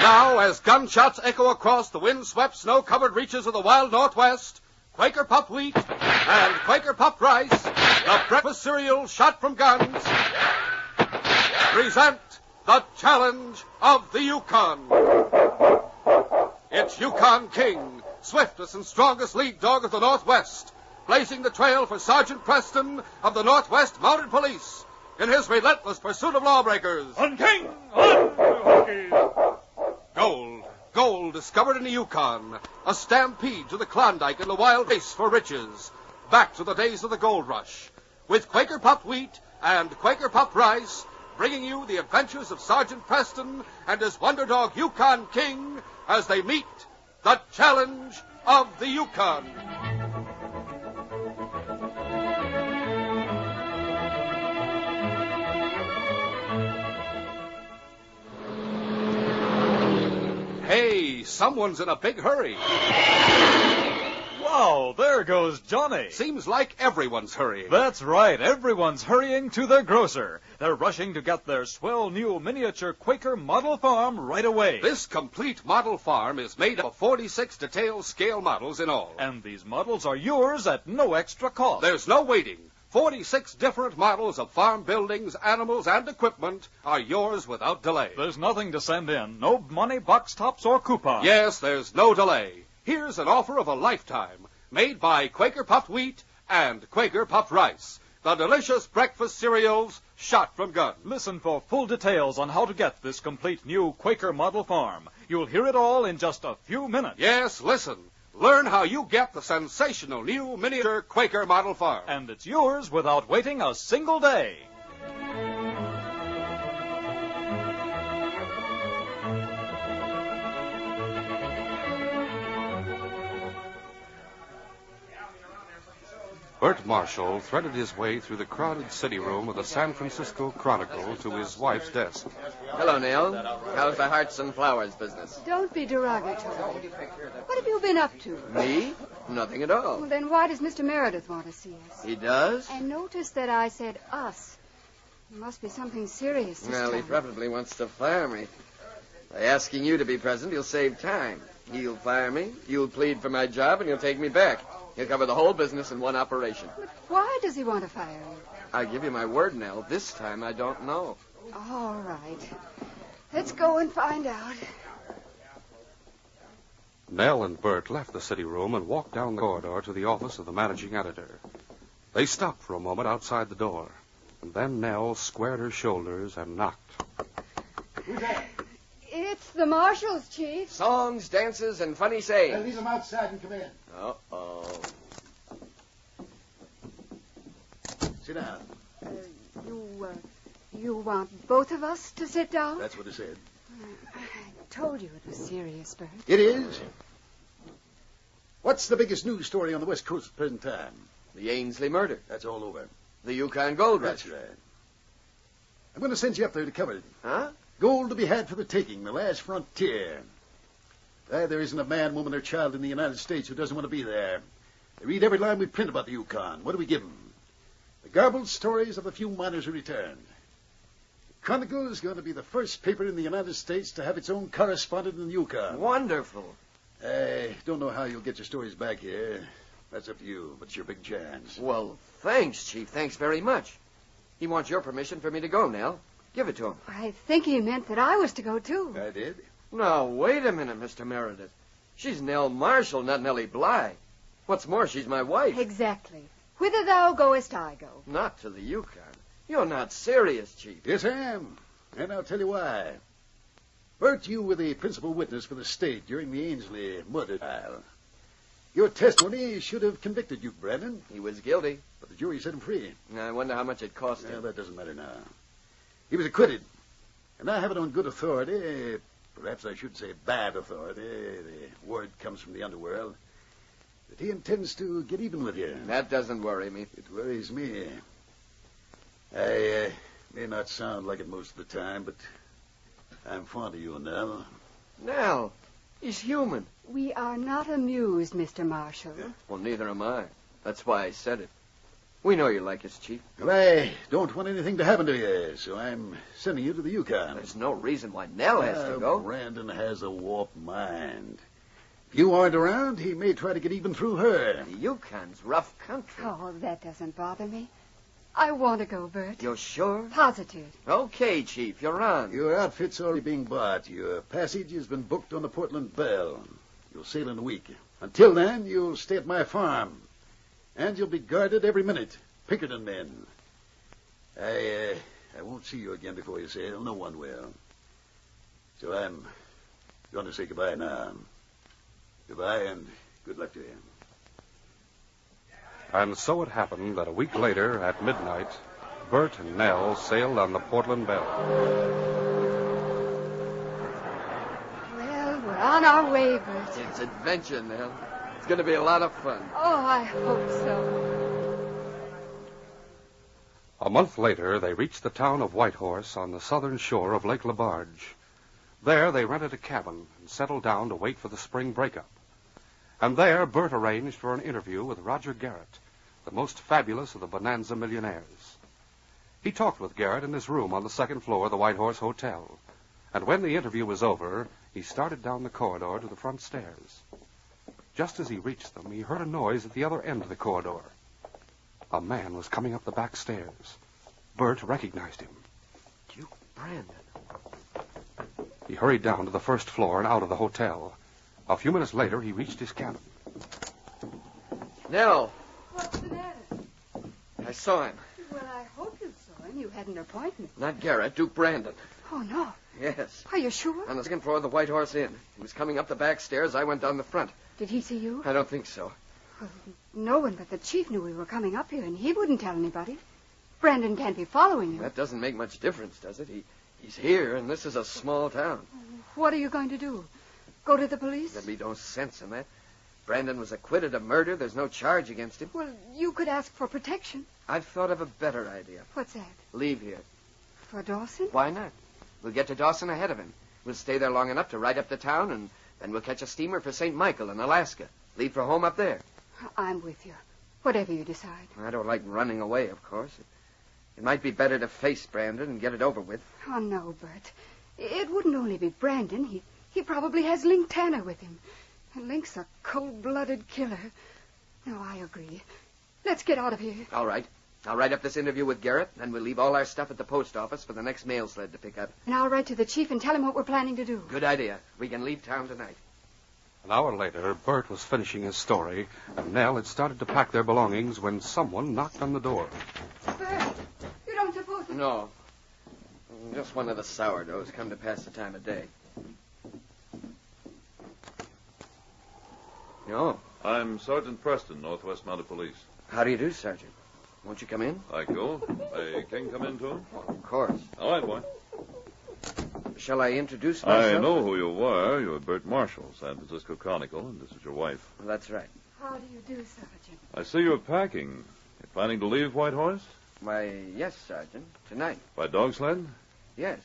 Now, as gunshots echo across the wind-swept, snow-covered reaches of the wild Northwest, Quaker puffed wheat and Quaker puffed rice, the breakfast cereal shot from guns, present the challenge of the Yukon. It's Yukon King, swiftest and strongest lead dog of the Northwest, blazing the trail for Sergeant Preston of the Northwest Mounted Police in his relentless pursuit of lawbreakers. On King! On, Hokies! Gold discovered in the Yukon. A stampede to the Klondike in the wild race for riches. Back to the days of the gold rush. With Quaker puffed wheat and Quaker puffed rice, bringing you the adventures of Sergeant Preston and his wonder dog Yukon King as they meet the challenge of the Yukon. Hey, someone's in a big hurry. Wow, there goes Johnny. Seems like everyone's hurrying. That's right, everyone's hurrying to their grocer. They're rushing to get their swell new miniature Quaker model farm right away. This complete model farm is made up of 46 detailed scale models in all. And these models are yours at no extra cost. There's no waiting. 46 different models of farm buildings, animals, and equipment are yours without delay. There's nothing to send in. No money, box tops, or coupons. Yes, there's no delay. Here's an offer of a lifetime, made by Quaker puffed wheat and Quaker puffed rice, the delicious breakfast cereals shot from guns. Listen for full details on how to get this complete new Quaker model farm. You'll hear it all in just a few minutes. Yes, listen. Learn how you get the sensational new miniature Quaker model farm. And it's yours without waiting a single day. Bert Marshall threaded his way through the crowded city room of the San Francisco Chronicle to his wife's desk. Hello, Nell. How's the hearts and flowers business? Don't be derogatory. What have you been up to? Me? Nothing at all. Well, then why does Mr. Meredith want to see us? He does? And notice that I said us. There must be something serious this Well, time. he probably wants to fire me. By asking you to be present, he'll save time. He'll fire me, you'll plead for my job, and he'll take me back. He'll cover the whole business in one operation. But why does he want to fire you? I give you my word, Nell. This time I don't know. All right. Let's go and find out. Nell and Bert left the city room and walked down the corridor to the office of the managing editor. They stopped for a moment outside the door, and then Nell squared her shoulders and knocked. Who's that? It's the marshals, Chief. Songs, dances, and funny sayings. Leave them outside and come in. Uh-oh. Sit down. You want both of us to sit down? That's what I said. I told you it was serious, Bert. It is. What's the biggest news story on the West Coast at the present time? The Ainsley murder. That's all over. The Yukon gold rush. That's right. I'm going to send you up there to cover it. Huh? Gold to be had for the taking, the last frontier. There isn't a man, woman, or child in the United States who doesn't want to be there. They read every line we print about the Yukon. What do we give them? The garbled stories of a few miners who returned. The Chronicle is going to be the first paper in the United States to have its own correspondent in the Yukon. Wonderful. I don't know how you'll get your stories back here. That's up to you, but it's your big chance. Well, thanks, Chief. Thanks very much. He wants your permission for me to go, Nell. Give it to him. I think he meant that I was to go, too. I did? Now, wait a minute, Mr. Meredith. She's Nell Marshall, not Nellie Bly. What's more, she's my wife. Exactly. Whither thou goest, I go. Not to the Yukon. You're not serious, Chief. Yes, I am. And I'll tell you why. Bert, you were the principal witness for the state during the Ainsley murder trial. Your testimony should have convicted you, Brandon. He was guilty. But the jury set him free. I wonder how much it cost Well, him. that doesn't matter now. He was acquitted. And I have it on good authority, perhaps I should say bad authority, the word comes from the underworld, that he intends to get even with you. That doesn't worry me. It worries me. I may not sound like it most of the time, but I'm fond of you, Nell. Nell, he's human. We are not amused, Mr. Marshall. Well, neither am I. That's why I said it. We know you like us, Chief. Well, I don't want anything to happen to you, so I'm sending you to the Yukon. There's no reason why Nell has to go. Brandon has a warped mind. If you aren't around, he may try to get even through her. The Yukon's rough country. Oh, that doesn't bother me. I want to go, Bert. You're sure? Positive. Okay, Chief, you're on. Your outfit's already being bought. Your passage has been booked on the Portland Belle. You'll sail in a week. Until then, you'll stay at my farm. And you'll be guarded every minute. Pinkerton men. I won't see you again before you sail. No one will. So I'm going to say goodbye now. Goodbye, and good luck to you. And so it happened that a week later, at midnight, Bert and Nell sailed on the Portland Belle. Well, we're on our way, Bert. It's adventure, Nell. It's going to be a lot of fun. Oh, I hope so. A month later, they reached the town of Whitehorse on the southern shore of Lake LaBarge. There, they rented a cabin and settled down to wait for the spring breakup. And there, Bert arranged for an interview with Roger Garrett, the most fabulous of the Bonanza millionaires. He talked with Garrett in his room on the second floor of the Whitehorse Hotel. And when the interview was over, he started down the corridor to the front stairs. Just as he reached them, he heard a noise at the other end of the corridor. A man was coming up the back stairs. Bert recognized him. Duke Brandon. He hurried down to the first floor and out of the hotel. A few minutes later, he reached his cabin. Nell, What's the matter? I saw him. Well, I hope you saw him. You had an appointment. Not Garrett, Duke Brandon. Oh, no. Yes. Are you sure? On the second floor of the White Horse Inn. He was coming up the back stairs. I went down the front. Did he see you? I don't think so. Well, no one but the chief knew we were coming up here, and he wouldn't tell anybody. Brandon can't be following you. That doesn't make much difference, does it? He's here, and this is a small town. What are you going to do? Go to the police? There'd be no sense in that. Brandon was acquitted of murder. There's no charge against him. Well, you could ask for protection. I've thought of a better idea. What's that? Leave here. For Dawson? Why not? We'll get to Dawson ahead of him. We'll stay there long enough to ride up to town, and then we'll catch a steamer for St. Michael in Alaska. Leave for home up there. I'm with you. Whatever you decide. I don't like running away, of course. It might be better to face Brandon and get it over with. Oh, no, Bert. It wouldn't only be Brandon. He probably has Link Tanner with him. And Link's a cold-blooded killer. No, I agree. Let's get out of here. All right. I'll write up this interview with Garrett, then we'll leave all our stuff at the post office for the next mail sled to pick up. And I'll write to the chief and tell him what we're planning to do. Good idea. We can leave town tonight. An hour later, Bert was finishing his story, and Nell had started to pack their belongings when someone knocked on the door. Bert, you don't suppose... No. Just one of the sourdoughs come to pass the time of day. No. I'm Sergeant Preston, Northwest Mounted Police. How do you do, Sergeant? Won't you come in? I go. Hey, King, come in, too? Well, of course. All right, boy. Shall I introduce myself? I know who you are. You're Bert Marshall, San Francisco Chronicle, and this is your wife. Well, that's right. How do you do, Sergeant? I see you're packing. You planning to leave Whitehorse? Why, yes, Sergeant. Tonight. By dog sled? Yes.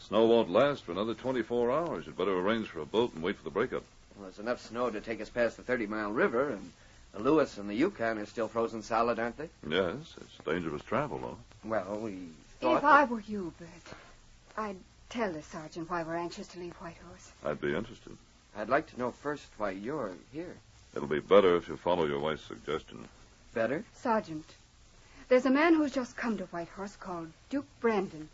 Snow won't last for another 24 hours. You'd better arrange for a boat and wait for the breakup. Well, there's enough snow to take us past the 30-mile river, and the Lewis and the Yukon are still frozen solid, aren't they? Yes, it's dangerous travel, though. Well, we thought... If I were you, Bert, I'd tell the sergeant why we're anxious to leave Whitehorse. I'd be interested. I'd like to know first why you're here. It'll be better if you follow your wife's suggestion. Better? Sergeant, there's a man who's just come to Whitehorse called Duke Brandon.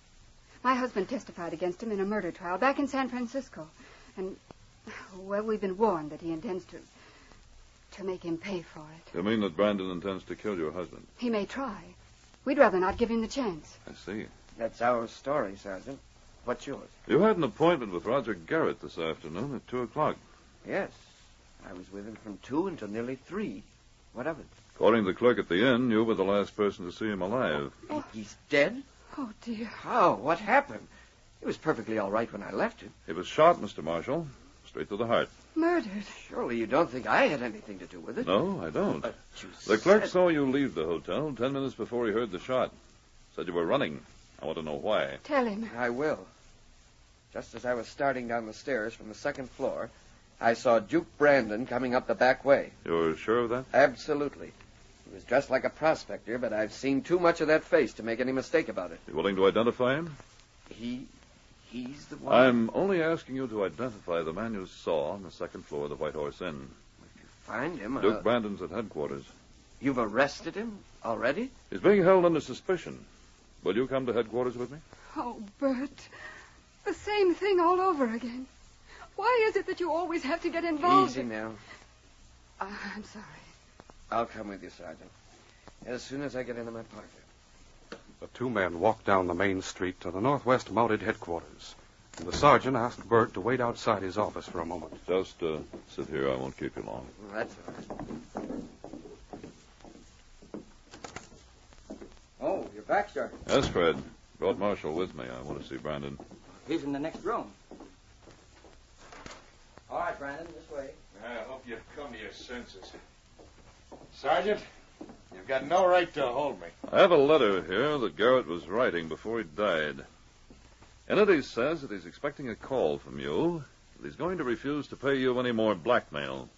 My husband testified against him in a murder trial back in San Francisco. And, well, we've been warned that he intends to make him pay for it. You mean that Brandon intends to kill your husband? He may try. We'd rather not give him the chance. I see. That's our story, Sergeant. What's yours? You had an appointment with Roger Garrett this afternoon at 2 o'clock. Yes. I was with him from 2 until nearly 3. What of it? According to the clerk at the inn, you were the last person to see him alive. Oh, he's dead? Oh, dear. How? What happened? He was perfectly all right when I left him. He was shot, Mr. Marshall. Straight to the heart. Murdered. Surely you don't think I had anything to do with it? No, I don't. But you The clerk said... saw you leave the hotel 10 minutes before he heard the shot. Said you were running. I want to know why. Tell him. I will. Just as I was starting down the stairs from the second floor, I saw Duke Brandon coming up the back way. You're sure of that? Absolutely. He was dressed like a prospector, but I've seen too much of that face to make any mistake about it. You willing to identify him? He's the one. I'm only asking you to identify the man you saw on the second floor of the White Horse Inn. If you find him... Duke Brandon's at headquarters. You've arrested him already? He's being held under suspicion. Will you come to headquarters with me? Oh, Bert. The same thing all over again. Why is it that you always have to get involved? Easy now. I'm sorry. I'll come with you, Sergeant. As soon as I get into my pocket. The two men walked down the main street to the Northwest Mounted Headquarters, and the sergeant asked Bert to wait outside his office for a moment. Just sit here. I won't keep you long. Well, that's all right. Oh, you're back, Sergeant. Yes, Fred. Brought Marshall with me. I want to see Brandon. He's in the next room. All right, Brandon, this way. I hope you've come to your senses. Sergeant, you've got no right to hold me. I have a letter here that Garrett was writing before he died. In it, he says that he's expecting a call from you, that he's going to refuse to pay you any more blackmail.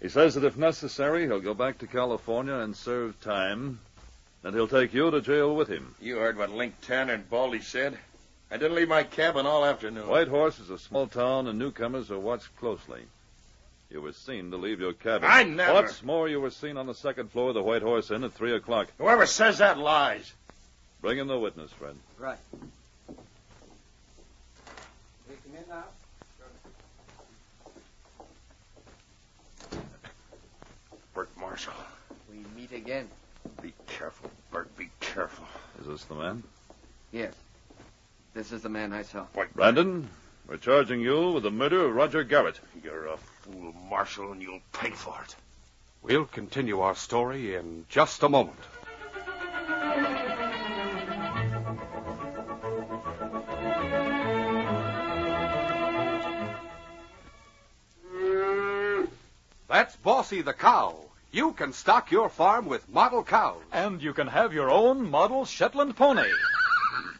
He says that if necessary, he'll go back to California and serve time, and he'll take you to jail with him. You heard what Link Tanner and Baldy said. I didn't leave my cabin all afternoon. White Horse is a small town, and newcomers are watched closely. You were seen to leave your cabin. I never. What's more, you were seen on the second floor of the White Horse Inn at 3 o'clock. Whoever says that lies. Bring in the witness, Fred. Right. Take him in now. Bert Marshall. We meet again. Be careful, Bert. Be careful. Is this the man? Yes. This is the man I saw. What? Brandon, we're charging you with the murder of Roger Garrett. You're a fool, Marshall, and you'll pay for it. We'll continue our story in just a moment. That's Bossy the cow. You can stock your farm with model cows. And you can have your own model Shetland pony.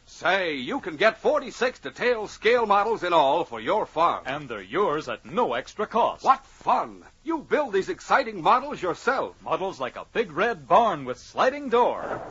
Say, you can get 46 detailed scale models in all for your farm. And they're yours at no extra cost. What fun! You build these exciting models yourself. Models like a big red barn with sliding door.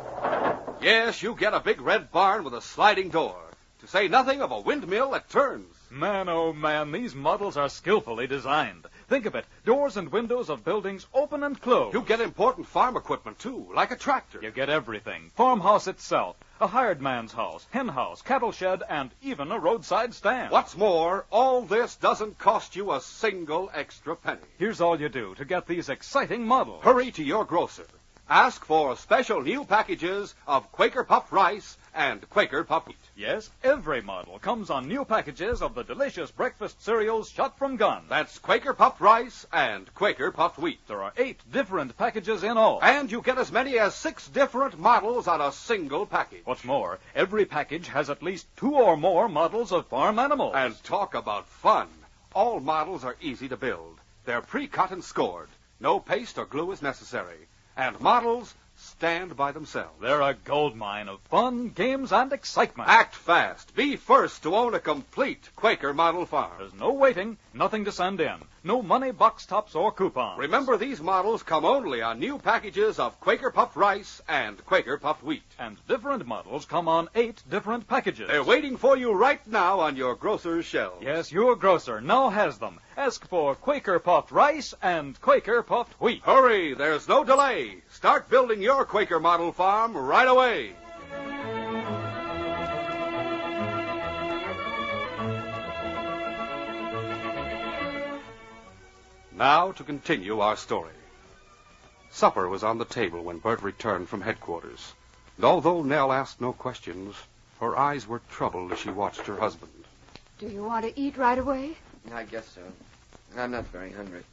Yes, you get a big red barn with a sliding door. To say nothing of a windmill that turns. Man, oh man, these models are skillfully designed. Think of it, doors and windows of buildings open and close. You get important farm equipment, too, like a tractor. You get everything. Farmhouse itself, a hired man's house, hen house, cattle shed, and even a roadside stand. What's more, all this doesn't cost you a single extra penny. Here's all you do to get these exciting models. Hurry to your grocer. Ask for special new packages of Quaker puffed rice and Quaker puffed wheat. Yes, every model comes on new packages of the delicious breakfast cereals shot from guns. That's Quaker puffed rice and Quaker puffed wheat. There are 8 different packages in all. And you get as many as 6 different models on a single package. What's more, every package has at least 2 or more models of farm animals. And talk about fun. All models are easy to build. They're pre-cut and scored. No paste or glue is necessary. And models stand by themselves. They're a gold mine of fun, games, and excitement. Act fast. Be first to own a complete Quaker model farm. There's no waiting, nothing to send in, no money, box tops, or coupons. Remember, these models come only on new packages of Quaker puffed rice and Quaker puffed wheat. And different models come on 8 different packages. They're waiting for you right now on your grocer's shelves. Yes, your grocer now has them. Ask for Quaker puffed rice and Quaker puffed wheat. Hurry, there's no delay. Start building your Quaker model farm right away. Now to continue our story. Supper was on the table when Bert returned from headquarters. And although Nell asked no questions, her eyes were troubled as she watched her husband. Do you want to eat right away? I guess so. I'm not very hungry.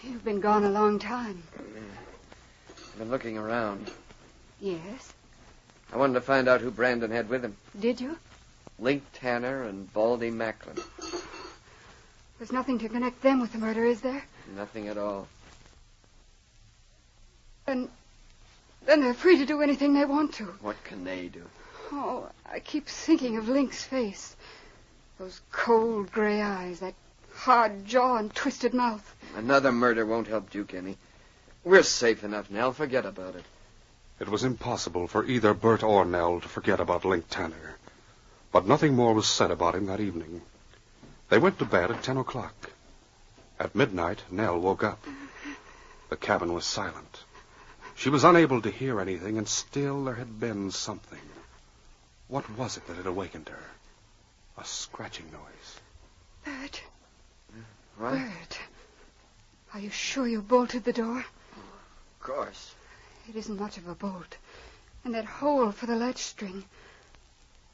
You've been gone a long time. I've been looking around. Yes. I wanted to find out who Brandon had with him. Did you? Link Tanner and Baldy Macklin. There's nothing to connect them with the murder, is there? Nothing at all. Then they're free to do anything they want to. What can they do? Oh, I keep thinking of Link's face. Those cold gray eyes, that hard jaw and twisted mouth. Another murder won't help Duke any. We're safe enough, Nell. Forget about it. It was impossible for either Bert or Nell to forget about Link Tanner. But nothing more was said about him that evening. They went to bed at 10 o'clock. At midnight, Nell woke up. The cabin was silent. She was unable to hear anything, and still there had been something. What was it that had awakened her? A scratching noise. Bert. What? Bert. Are you sure you bolted the door? Of course. It isn't much of a bolt. And that hole for the latch string.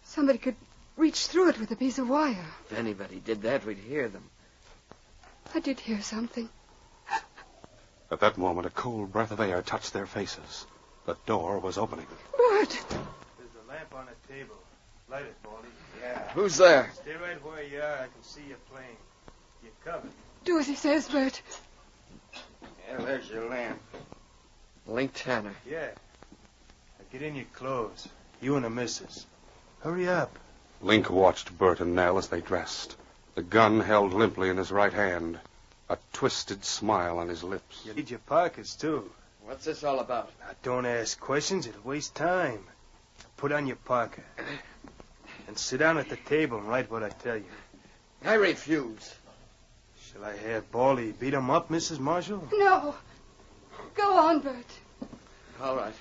Somebody could reach through it with a piece of wire. If anybody did that, we'd hear them. I did hear something. At that moment, a cold breath of air touched their faces. The door was opening. Bert! There's a lamp on the table. Light it, Baldy. Yeah. Who's there? Stay right where you are. I can see you playing. You're covered. Do as he says, Bert. Yeah, there's your lamp. Link Tanner. Yeah. Now get in your clothes. You and the missus. Hurry up. Link watched Bert and Nell as they dressed. The gun held limply in his right hand. A twisted smile on his lips. You need your pockets, too. What's this all about? Now, don't ask questions. It'll waste time. Put on your parka. And sit down at the table and write what I tell you. I refuse. Shall I have Baldy beat him up, Mrs. Marshall? No. Go on, Bert. All right.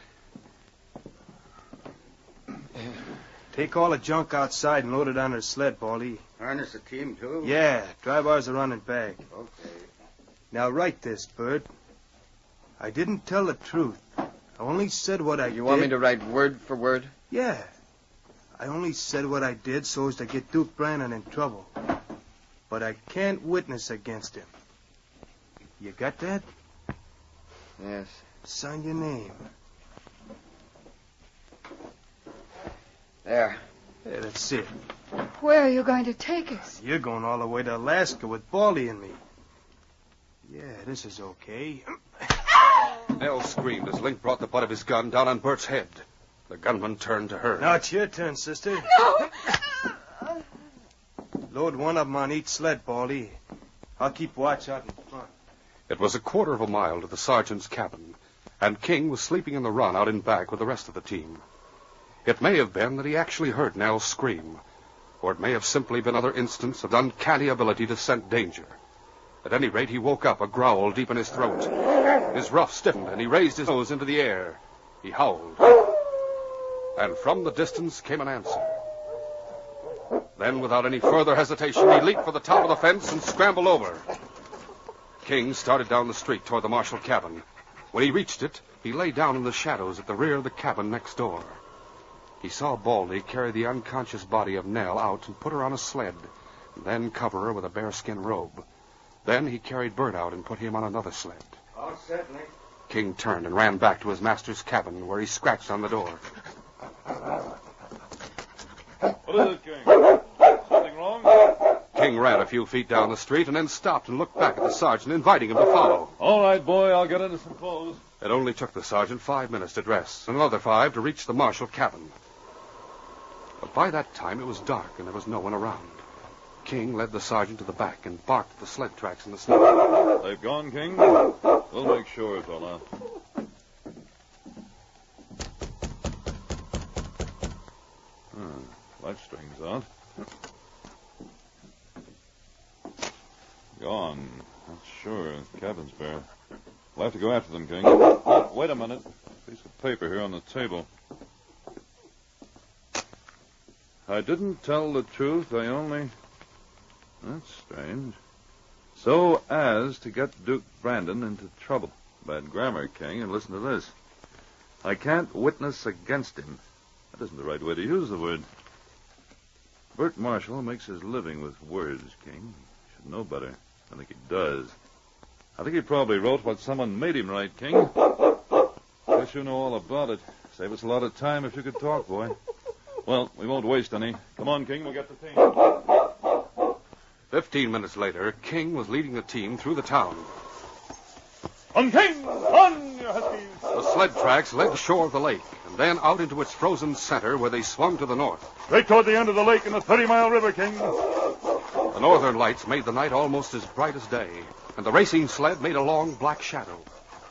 Take all the junk outside and load it on her sled, Baldy. Harness the team, too? Yeah, dry bars are running back. Okay. Now write this, Bert. I didn't tell the truth. I only said what I did. You want me to write word for word? Yeah. I only said what I did so as to get Duke Brandon in trouble. But I can't witness against him. You got that? Yes. Sign your name. There. Yeah, that's it. Where are you going to take us? You're going all the way to Alaska with Baldy and me. Yeah, this is okay. Nell screamed as Link brought the butt of his gun down on Bert's head. The gunman turned to her. Now it's your turn, sister. No! Load one of them on each sled, Baldy. I'll keep watch out in front. It was a quarter of a mile to the sergeant's cabin, and King was sleeping in the run out in back with the rest of the team. It may have been that he actually heard Nell scream, or it may have simply been another instance of uncanny ability to scent danger. At any rate, he woke up, a growl deep in his throat. His ruff stiffened, and he raised his nose into the air. He howled. And from the distance came an answer. Then, without any further hesitation, he leaped for the top of the fence and scrambled over. King started down the street toward the Marshall cabin. When he reached it, he lay down in the shadows at the rear of the cabin next door. He saw Baldy carry the unconscious body of Nell out and put her on a sled, and then cover her with a bearskin robe. Then he carried Bert out and put him on another sled. All set, Link. King turned and ran back to his master's cabin, where he scratched on the door. What is it, King? Something wrong? King ran a few feet down the street and then stopped and looked back at the sergeant, inviting him to follow. All right, boy, I'll get into some clothes. It only took the sergeant 5 minutes to dress, and another 5 to reach the Marshall cabin. But by that time it was dark and there was no one around. King led the sergeant to the back and barked at the sled tracks in the snow. They've gone, King? We'll make sure, fella. Light string's out. Gone. That's sure. The cabin's bare. We'll have to go after them, King. Wait a minute. Piece of paper here on the table. I didn't tell the truth. I only... That's strange. So as to get Duke Brandon into trouble. Bad grammar, King, and listen to this. I can't witness against him. That isn't the right way to use the word. Bert Marshall makes his living with words, King. You should know better. I think he does. I think he probably wrote what someone made him write, King. Guess you know all about it. Save us a lot of time if you could talk, boy. Well, we won't waste any. Come on, King, we'll get the team. 15 minutes later, King was leading the team through the town. On, King! On, you huskies! The sled tracks led to the shore of the lake, and then out into its frozen center where they swung to the north. Straight toward the end of the lake and the 30-mile river, King. The northern lights made the night almost as bright as day, and the racing sled made a long black shadow.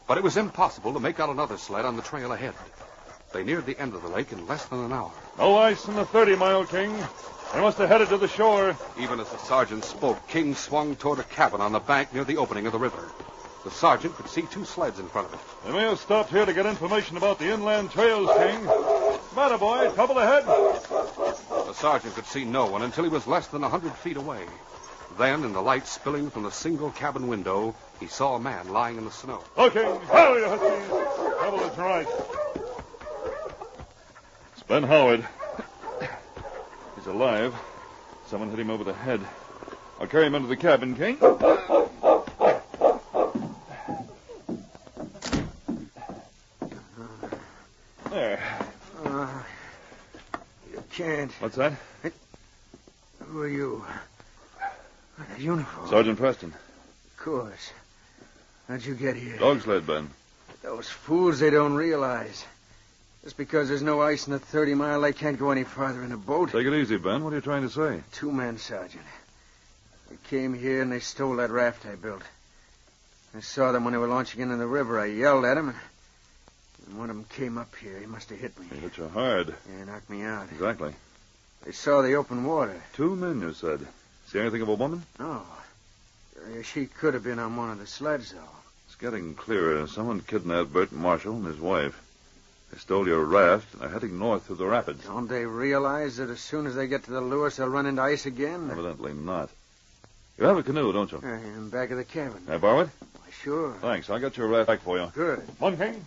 but it was impossible to make out another sled on the trail ahead. They neared the end of the lake in less than an hour. No ice in the 30-mile, King. They must have headed to the shore. Even as the sergeant spoke, King swung toward a cabin on the bank near the opening of the river. The sergeant could see 2 sleds in front of it. They may have stopped here to get information about the inland trails, King. Matter, boy. Trouble ahead. The sergeant could see no one until he was less than 100 feet away. Then, in the light spilling from the single cabin window, he saw a man lying in the snow. Okay. Hurry, Huskies. Trouble is right. It's Ben Howard. He's alive. Someone hit him over the head. I'll carry him into the cabin, King. There. You can't. What's that? Who are you? A uniform. Sergeant Preston. Of course. How'd you get here? Dog sled, Ben. Those fools, they don't realize. Just because there's no ice in the 30-mile, they can't go any farther in a boat. Take it easy, Ben. What are you trying to say? 2 men, Sergeant. They came here and they stole that raft I built. I saw them when they were launching into the river. I yelled at them, and one of them came up here. He must have hit me. He hit you hard. Yeah, knocked me out. Exactly. They saw the open water. 2 men, you said. See anything of a woman? No. She could have been on one of the sleds, though. It's getting clearer. Someone kidnapped Bert Marshall and his wife. They stole your raft and are heading north through the rapids. Don't they realize that as soon as they get to the Lewis, they'll run into ice again? Evidently not. You have a canoe, don't you? In back of the cabin. Can I borrow it? Why, sure. Thanks. I'll get your raft back for you. Good. One, King.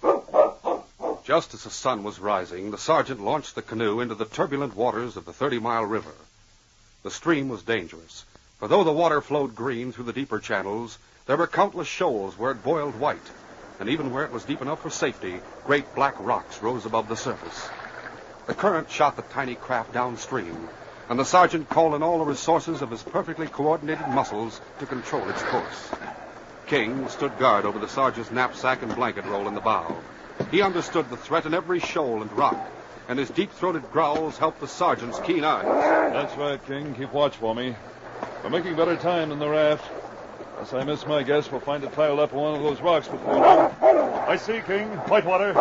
Just as the sun was rising, the sergeant launched the canoe into the turbulent waters of the 30-mile river. The stream was dangerous, for though the water flowed green through the deeper channels, there were countless shoals where it boiled white, and even where it was deep enough for safety, great black rocks rose above the surface. The current shot the tiny craft downstream, and the sergeant called on all the resources of his perfectly coordinated muscles to control its course. King stood guard over the sergeant's knapsack and blanket roll in the bow. He understood the threat in every shoal and rock, and his deep-throated growls helped the sergeant's keen eyes. That's right, King. Keep watch for me. We're making better time than the raft. Unless I miss my guess, we'll find it piled up on one of those rocks before long. I see, King. Whitewater.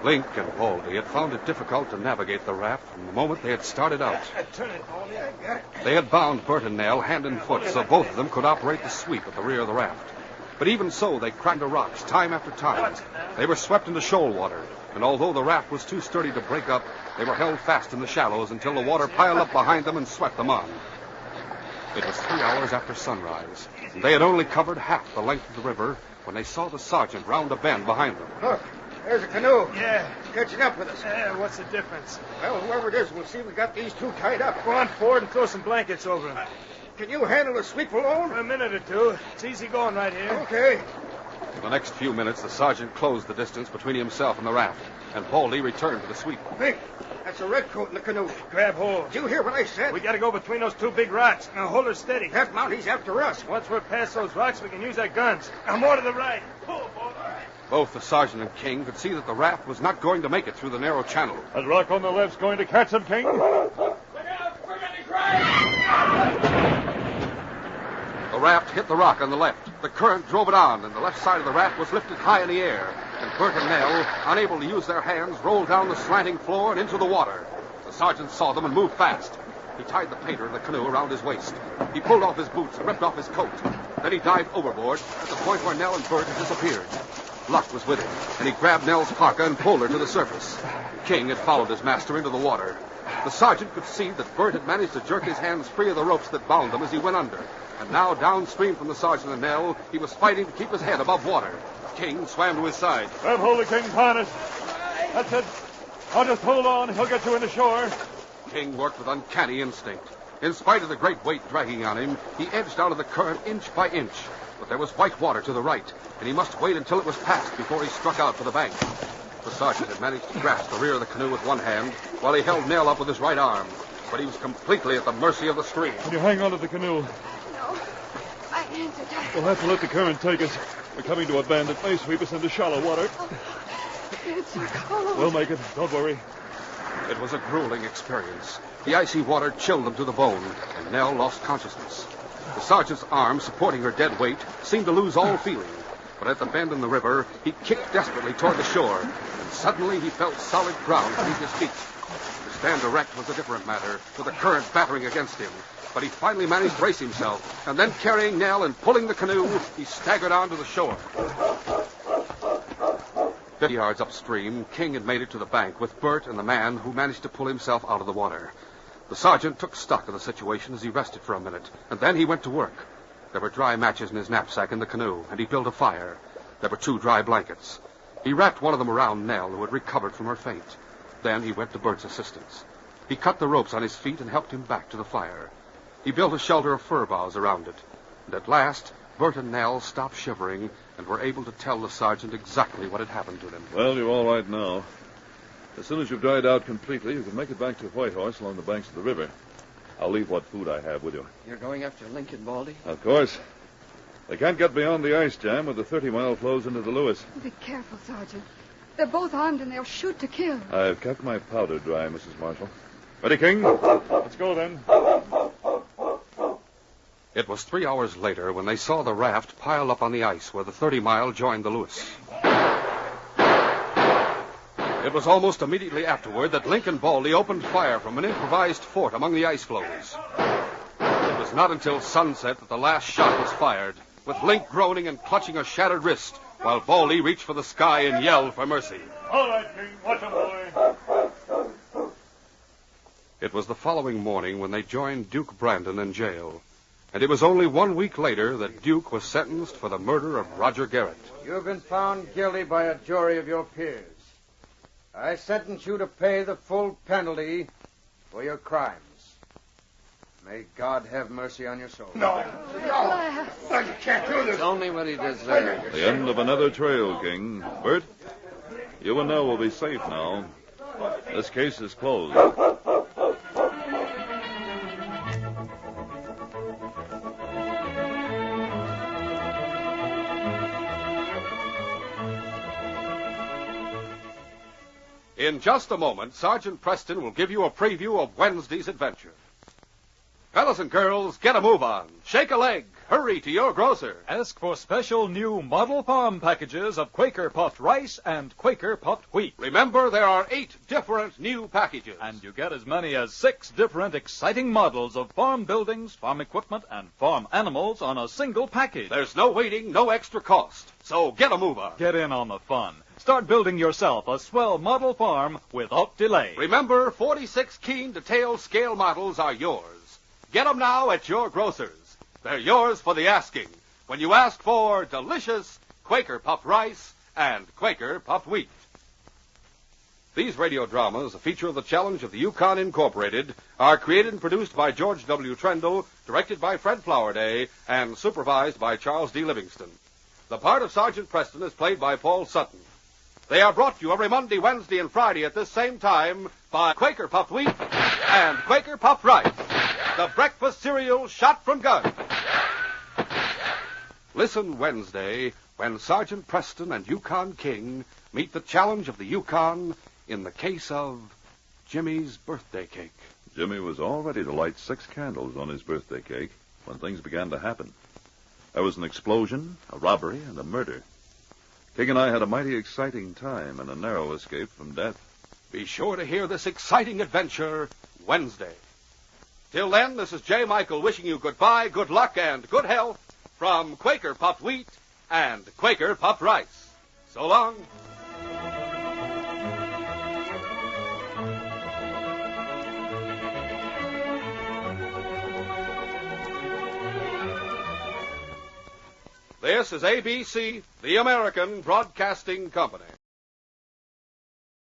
Link and Baldy had found it difficult to navigate the raft from the moment they had started out. Turn it, Baldy. I got it. They had bound Bert and Nell hand and foot so both of them could operate the sweep at the rear of the raft. But even so, they cracked the rocks time after time. They were swept into shoal water, and although the raft was too sturdy to break up, they were held fast in the shallows until the water piled up behind them and swept them on. It was 3 hours after sunrise. They had only covered half the length of the river when they saw the sergeant round a bend behind them. Look, there's a canoe. Yeah. It's catching up with us. What's the difference? Well, whoever it is, we'll see we got these 2 tied up. Go on forward and throw some blankets over them. Can you handle the sweep alone? For a minute or two. It's easy going right here. Okay. In the next few minutes, the sergeant closed the distance between himself and the raft, and Baldy returned to the sweep. Think. That's a redcoat in the canoe. Grab hold. Did you hear what I said? We got to go between those 2 big rocks. Now hold her steady. That Mounty's after us. Once we're past those rocks, we can use our guns. Now more to the right. Pull, boy. Both the sergeant and King could see that the raft was not going to make it through the narrow channel. That rock on the left's going to catch them, King. Look out! We're getting crashed! The raft hit the rock on the left. The current drove it on, and the left side of the raft was lifted high in the air. And Bert and Nell, unable to use their hands, rolled down the slanting floor and into the water. The sergeant saw them and moved fast. He tied the painter in the canoe around his waist. He pulled off his boots and ripped off his coat. Then he dived overboard at the point where Nell and Bert had disappeared. Luck was with him, and he grabbed Nell's parka and pulled her to the surface. King had followed his master into the water. The sergeant could see that Bert had managed to jerk his hands free of the ropes that bound them as he went under. And now, downstream from the sergeant and Nell, he was fighting to keep his head above water. King swam to his side. Grab hold of King's harness. That's it. Now just hold on. He'll get you in the shore. King worked with uncanny instinct. In spite of the great weight dragging on him, he edged out of the current inch by inch. But there was white water to the right, and he must wait until it was past before he struck out for the bank. The sergeant had managed to grasp the rear of the canoe with one hand, while he held Nell up with his right arm. But he was completely at the mercy of the stream. Can you hang on to the canoe? No. My hands are tied. We'll have to let the current take us. We're coming to a bend that may sweep us into shallow water. It's so cold. We'll make it. Don't worry. It was a grueling experience. The icy water chilled them to the bone, and Nell lost consciousness. The sergeant's arm, supporting her dead weight, seemed to lose all feeling. But at the bend in the river, he kicked desperately toward the shore, and suddenly he felt solid ground beneath his feet. To stand erect was a different matter, with the current battering against him. But he finally managed to brace himself, and then carrying Nell and pulling the canoe, he staggered on to the shore. 50 yards upstream, King had made it to the bank with Bert and the man who managed to pull himself out of the water. The sergeant took stock of the situation as he rested for a minute, and then he went to work. There were dry matches in his knapsack in the canoe, and he built a fire. There were 2 dry blankets. He wrapped one of them around Nell, who had recovered from her faint. Then he went to Bert's assistance. He cut the ropes on his feet and helped him back to the fire. He built a shelter of fir boughs around it. And at last, Bert and Nell stopped shivering and were able to tell the sergeant exactly what had happened to them. Well, you're all right now. As soon as you've dried out completely, you can make it back to Whitehorse along the banks of the river. I'll leave what food I have with you. You're going after Lincoln, Baldy? Of course. They can't get beyond the ice jam where the 30-mile flows into the Lewis. Be careful, Sergeant. They're both armed and they'll shoot to kill. I've kept my powder dry, Mrs. Marshall. Ready, King? Let's go, then. It was 3 hours later when they saw the raft piled up on the ice where the 30-mile joined the Lewis. It was almost immediately afterward that Lincoln Baldy opened fire from an improvised fort among the ice floes. It was not until sunset that the last shot was fired, with Link groaning and clutching a shattered wrist, while Baldy reached for the sky and yelled for mercy. All right, King. Watch him, boy. It was the following morning when they joined Duke Brandon in jail. And it was only 1 week later that Duke was sentenced for the murder of Roger Garrett. You've been found guilty by a jury of your peers. I sentence you to pay the full penalty for your crimes. May God have mercy on your soul. No, you can't do this. It's only what he deserves. The end of another trail, King. Bert, you and Nell will be safe now. This case is closed. In just a moment, Sergeant Preston will give you a preview of Wednesday's adventure. Fellas and girls, get a move on. Shake a leg. Hurry to your grocer. Ask for special new model farm packages of Quaker puffed rice and Quaker puffed wheat. Remember, there are 8 different new packages. And you get as many as 6 different exciting models of farm buildings, farm equipment, and farm animals on a single package. There's no waiting, no extra cost. So get a move on. Get in on the fun. Start building yourself a swell model farm without delay. Remember, 46 keen detailed scale models are yours. Get them now at your grocer's. They're yours for the asking when you ask for delicious Quaker puffed rice and Quaker puffed wheat. These radio dramas, a feature of the Challenge of the Yukon Incorporated, are created and produced by George W. Trendle, directed by Fred Flowerday, and supervised by Charles D. Livingston. The part of Sergeant Preston is played by Paul Sutton. They are brought to you every Monday, Wednesday, and Friday at this same time by Quaker puffed wheat and Quaker puffed rice, the breakfast cereal shot from guns. Listen Wednesday when Sergeant Preston and Yukon King meet the challenge of the Yukon in the case of Jimmy's birthday cake. Jimmy was all ready to light 6 candles on his birthday cake when things began to happen. There was an explosion, a robbery, and a murder. King and I had a mighty exciting time and a narrow escape from death. Be sure to hear this exciting adventure Wednesday. Till then, this is J. Michael wishing you goodbye, good luck, and good health from Quaker puffed wheat and Quaker puffed rice. So long. This is ABC, the American Broadcasting Company.